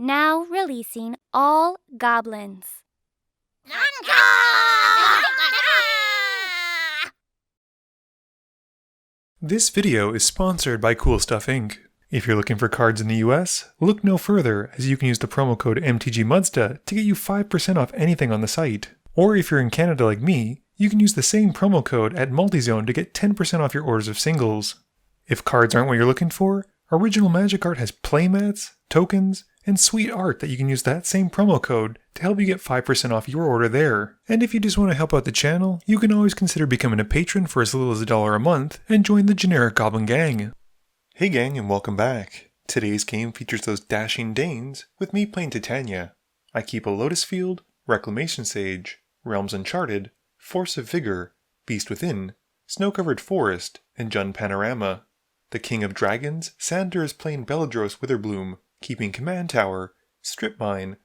now releasing all goblins. This video is sponsored by Cool Stuff Inc. If you're looking for cards in the US, look no further as you can use the promo code MTGMudsta to get you 5% off anything on the site. Or if you're in Canada like me, you can use the same promo code at Multizone to get 10% off your orders of singles. If cards aren't what you're looking for, Original Magic Art has playmats, tokens, and sweet art that you can use that same promo code to help you get 5% off your order there. And if you just want to help out the channel, you can always consider becoming a patron for as little as $1 a month and join the generic Goblin Gang. Hey gang, and welcome back. Today's game features those dashing Danes, with me playing Titania. I keep a Lotus Field, Reclamation Sage, Realms Uncharted, Force of Vigor, Beast Within, Snow-Covered Forest, and Jund Panorama. The King of Dragons, Sander is playing Beledros Witherbloom, keeping Command Tower, Strip Mine,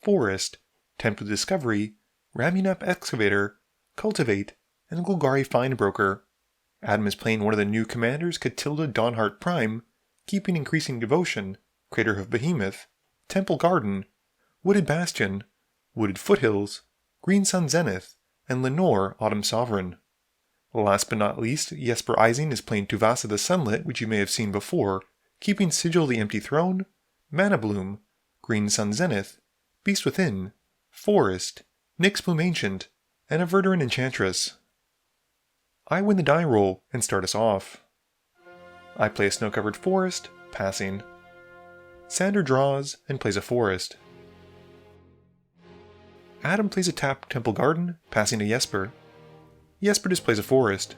Forest, Tempt of Discovery, Ramming Up Excavator, Cultivate, and Golgari Findbroker. Adam is playing one of the new commanders, Katilda Dawnheart Prime, keeping Increasing Devotion, Crater of Behemoth, Temple Garden, Wooded Bastion, Wooded Foothills, Green Sun Zenith, and Lenore Autumn Sovereign. Last but not least, Jesper Eising is playing Tuvasa the Sunlit, which you may have seen before, keeping Sigil the Empty Throne, Mana Bloom, Green Sun Zenith, Beast Within, Forest, Nyx Bloom Ancient, and a Verduran Enchantress. I win the die roll and start us off. I play a Snow-Covered Forest, passing. Sander draws and plays a Forest. Adam plays a tapped Temple Garden, passing to Jesper. Jesper displays a Forest.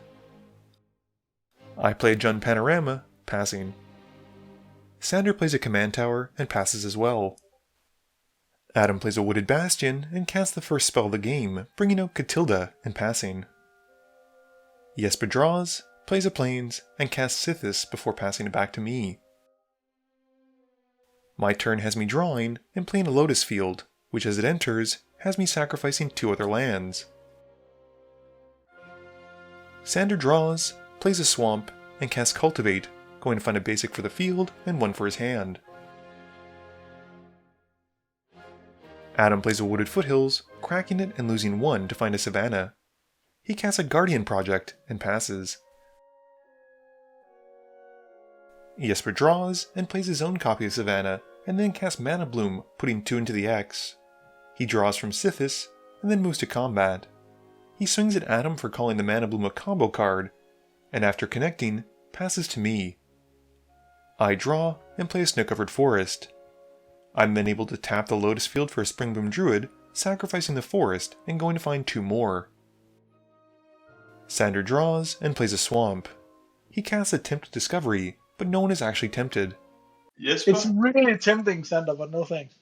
I play a Jund Panorama, passing. Sander plays a Command Tower and passes as well. Adam plays a Wooded Bastion and casts the first spell of the game, bringing out Katilda and passing. Jesper draws, plays a Plains, and casts Sithis before passing it back to me. My turn has me drawing and playing a Lotus Field, which as it enters, has me sacrificing 2 other lands. Sander draws, plays a Swamp, and casts Cultivate, going to find a basic for the field and 1 for his hand. Adam plays a Wooded Foothills, cracking it and losing 1 to find a Savannah. He casts a Guardian Project and passes. Jesper draws and plays his own copy of Savannah, and then casts Mana Bloom, putting 2 into the X. He draws from Sithis, and then moves to combat. He swings at Adam for calling the Mana Bloom a combo card, and after connecting, passes to me. I draw and play a Snow-Covered Forest. I'm then able to tap the Lotus Field for a Springbloom Druid, sacrificing the Forest and going to find 2 more. Sander draws and plays a Swamp. He casts a Tempt of Discovery, but no one is actually tempted. Yes, it's really tempting, Sander, but no thanks.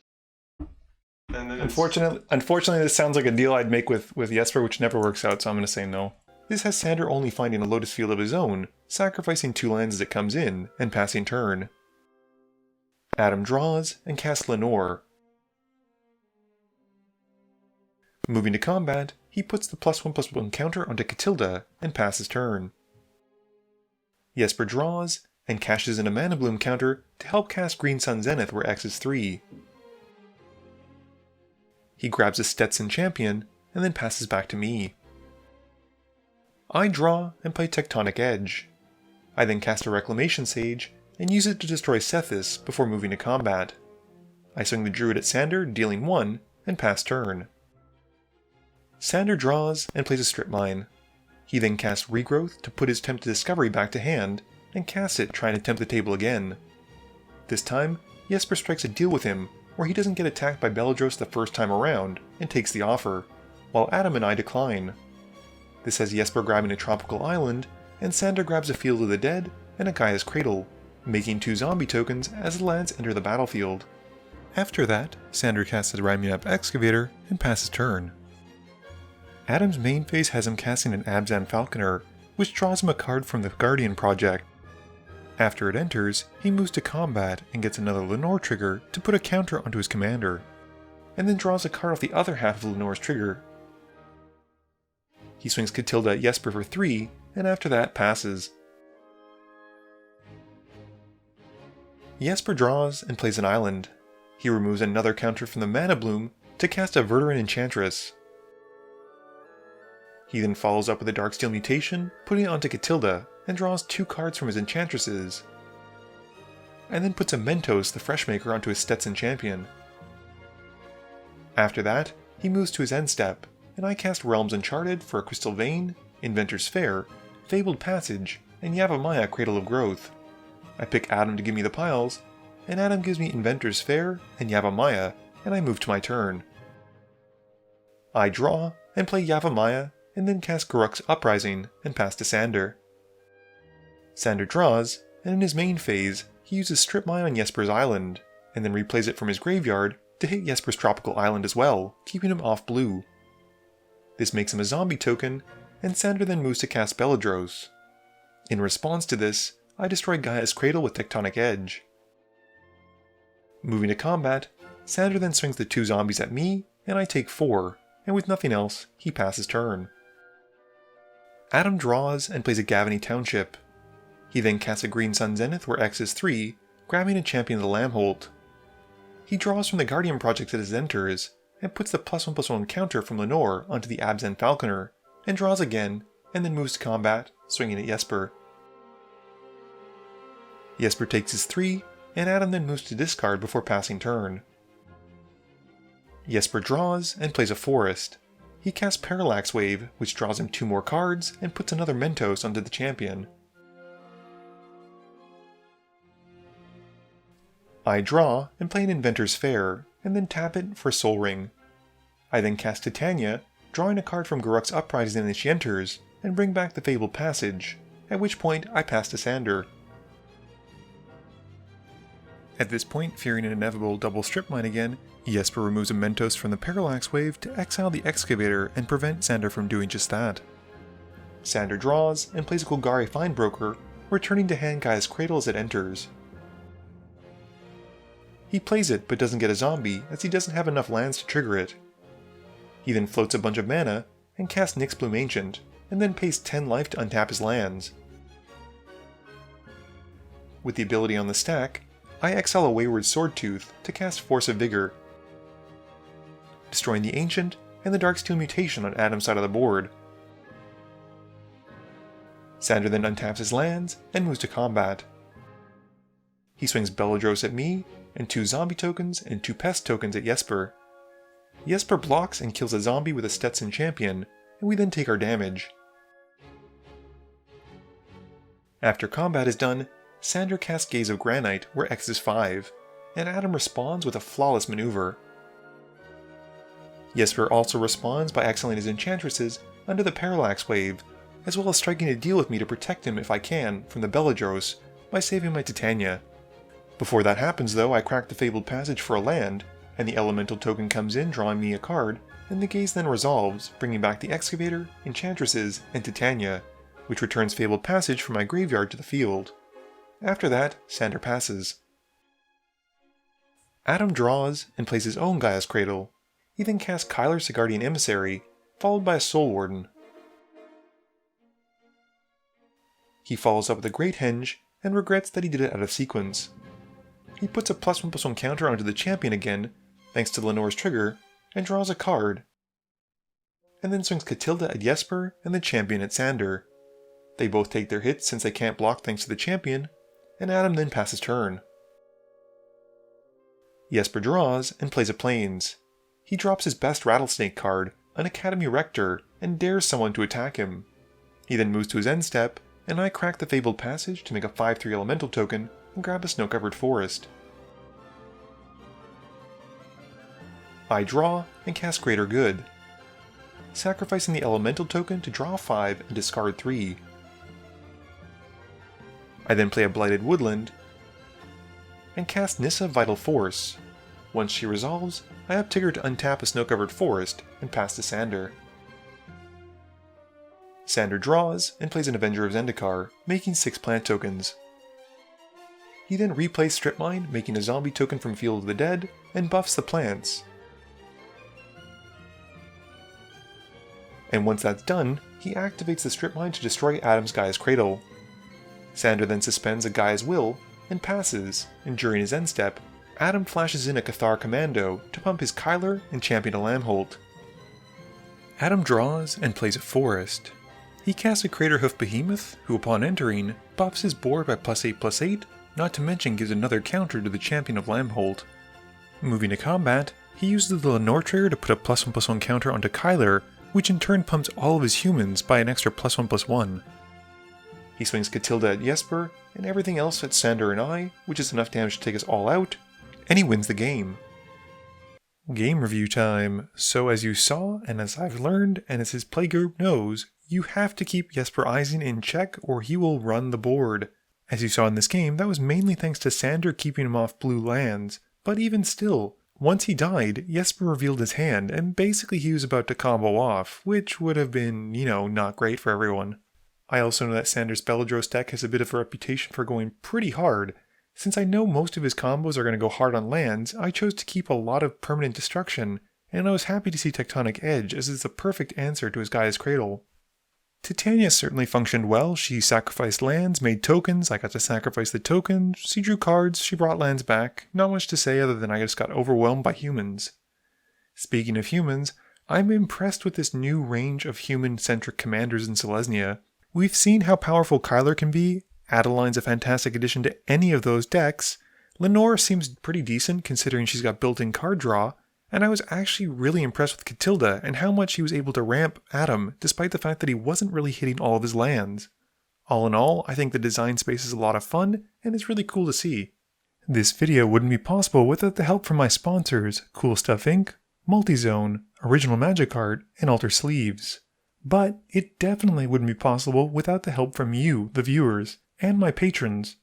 Unfortunately, this sounds like a deal I'd make with Jesper, which never works out, so I'm going to say no. This has Sander only finding a Lotus Field of his own, sacrificing 2 lands as it comes in, and passing turn. Adam draws and casts Lenore. Moving to combat, he puts the +1/+1 counter onto Katilda and passes turn. Jesper draws and cashes in a Mana Bloom counter to help cast Green Sun Zenith where X is 3. He grabs a Stetson Champion and then passes back to me. I draw and play Tectonic Edge. I then cast a Reclamation Sage and use it to destroy Sethis before moving to combat. I swing the Druid at Sander, dealing 1, and pass turn. Sander draws and plays a Strip Mine. He then casts Regrowth to put his Tempt of Discovery back to hand, and casts it trying to tempt the table again. This time, Jesper strikes a deal with him, where he doesn't get attacked by Beledros the first time around, and takes the offer, while Adam and I decline. This has Jesper grabbing a tropical island, and Sander grabs a Field of the Dead and a Gaia's Cradle, making 2 zombie tokens as the lads enter the battlefield. After that, Sander casts a Ramming Up Excavator and passes turn. Adam's main phase has him casting an Abzan Falconer, which draws him a card from the Guardian Project. After it enters, he moves to combat and gets another Lenore trigger to put a counter onto his commander, and then draws a card off the other half of Lenore's trigger. He swings Katilda at Jesper for 3, and after that passes. Jesper draws and plays an island. He removes another counter from the Mana Bloom to cast a Verduran Enchantress. He then follows up with a Darksteel Mutation, putting it onto Katilda, and draws 2 cards from his Enchantresses. And then puts a Mentos the Freshmaker onto his Stetson Champion. After that, he moves to his end step, and I cast Realms Uncharted for a Crystal Vein, Inventor's Fair, Fabled Passage, and Yavimaya Cradle of Growth. I pick Adam to give me the piles, and Adam gives me Inventor's Fair and Yavimaya, and I move to my turn. I draw, and play Yavimaya, and then cast Garruk's Uprising, and pass to Sander. Sander draws, and in his main phase, he uses Strip Mine on Jesper's Island, and then replays it from his graveyard to hit Jesper's Tropical Island as well, keeping him off blue. This makes him a zombie token, and Sander then moves to cast Beledros. In response to this, I destroy Gaia's Cradle with Tectonic Edge. Moving to combat, Sander then swings the 2 zombies at me, and I take 4, and with nothing else, he passes turn. Adam draws and plays a Gavany Township. He then casts a Green Sun Zenith where X is 3, grabbing a Champion of the Lambholt. He draws from the Guardian Project that it enters, and puts the +1/+1 counter from Lenore onto the Abzan Falconer, and draws again, and then moves to combat, swinging at Jesper. Jesper takes his 3, and Adam then moves to discard before passing turn. Jesper draws and plays a Forest. He casts Parallax Wave, which draws him 2 more cards, and puts another Mentos onto the champion. I draw and play an Inventor's Fair, and then tap it for Soul Ring. I then cast Titania, drawing a card from Garruk's Uprising as she enters, and bring back the Fabled Passage, at which point I pass to Sander. At this point, fearing an inevitable double strip mine again, Jesper removes a Mentos from the Parallax Wave to exile the Excavator and prevent Sander from doing just that. Sander draws and plays a Golgari Findbroker, returning to hand Gaia's Cradle as it enters. He plays it but doesn't get a zombie as he doesn't have enough lands to trigger it. He then floats a bunch of mana and casts Nyxbloom Ancient, and then pays 10 life to untap his lands. With the ability on the stack, I exile a Wayward Swordtooth to cast Force of Vigor, destroying the Ancient and the Darksteel Mutation on Adam's side of the board. Sander then untaps his lands and moves to combat. He swings Beledros at me, and 2 zombie tokens and 2 pest tokens at Jesper. Jesper blocks and kills a zombie with a Stetson Champion, and we then take our damage. After combat is done, Sander casts Gaze of Granite where X is 5, and Adam responds with a flawless maneuver. Jesper also responds by exiling his Enchantresses under the Parallax Wave, as well as striking a deal with me to protect him if I can from the Beledros by saving my Titania. Before that happens though, I crack the Fabled Passage for a land, and the Elemental token comes in drawing me a card, and the Gaze then resolves, bringing back the Excavator, Enchantresses, and Titania, which returns Fabled Passage from my graveyard to the field. After that, Sander passes. Adam draws and plays his own Gaia's Cradle. He then casts Kyler's Guardian Emissary, followed by a Soul Warden. He follows up with a Great Henge, and regrets that he did it out of sequence. He puts a +1/+1 counter onto the champion again, thanks to Lenore's trigger, and draws a card. And then swings Katilda at Jesper and the champion at Sander. They both take their hits since they can't block thanks to the champion, and Adam then passes turn. Jesper draws and plays a Plains. He drops his best Rattlesnake card, an Academy Rector, and dares someone to attack him. He then moves to his end step, and I crack the Fabled Passage to make a 5/3 Elemental token and grab a Snow-Covered Forest. I draw and cast Greater Good, sacrificing the Elemental token to draw 5 and discard 3. I then play a Blighted Woodland, and cast Nissa Vital Force. Once she resolves, I uptick her to untap a Snow-Covered Forest and pass to Sander. Sander draws and plays an Avenger of Zendikar, making 6 plant tokens. He then replays Strip Mine, making a zombie token from Field of the Dead, and buffs the plants. And once that's done, he activates the Strip Mine to destroy Adam's Gaia's Cradle. Sander then suspends a Gaia's Will and passes, and during his end step, Adam flashes in a Cathar Commando to pump his Kyler and champion a Lamholt. Adam draws and plays a Forest. He casts a Craterhoof Behemoth, who upon entering, buffs his board by +8/+8, not to mention gives another counter to the champion of Lamholt. Moving to combat, he uses the Lenore trigger to put a +1/+1 counter onto Kyler, which in turn pumps all of his humans by an extra +1/+1. He swings Katilda at Jesper, and everything else at Sander and I, which is enough damage to take us all out, and he wins the game. Game review time. So as you saw, and as I've learned, and as his playgroup knows, you have to keep Jesper Eisen in check or he will run the board. As you saw in this game, that was mainly thanks to Sander keeping him off blue lands, but even still, once he died, Jesper revealed his hand, and basically he was about to combo off, which would have been, not great for everyone. I also know that Sander's Beledros deck has a bit of a reputation for going pretty hard. Since I know most of his combos are going to go hard on lands, I chose to keep a lot of permanent destruction, and I was happy to see Tectonic Edge as it's a perfect answer to his Gaia's Cradle. Titania certainly functioned well. She sacrificed lands, made tokens, I got to sacrifice the tokens, she drew cards, she brought lands back. Not much to say other than I just got overwhelmed by humans. Speaking of humans, I'm impressed with this new range of human-centric commanders in Selesnya. We've seen how powerful Kyler can be. Adeline's a fantastic addition to any of those decks. Lenore seems pretty decent considering she's got built-in card draw. And I was actually really impressed with Katilda and how much he was able to ramp Adam despite the fact that he wasn't really hitting all of his lands. All in all, I think the design space is a lot of fun and it's really cool to see. This video wouldn't be possible without the help from my sponsors, Cool Stuff Inc., Multizone, Original Magic Art, and Alter Sleeves. But it definitely wouldn't be possible without the help from you, the viewers, and my patrons.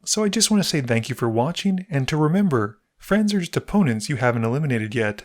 So I just want to say thank you for watching and to remember, friends are just opponents you haven't eliminated yet.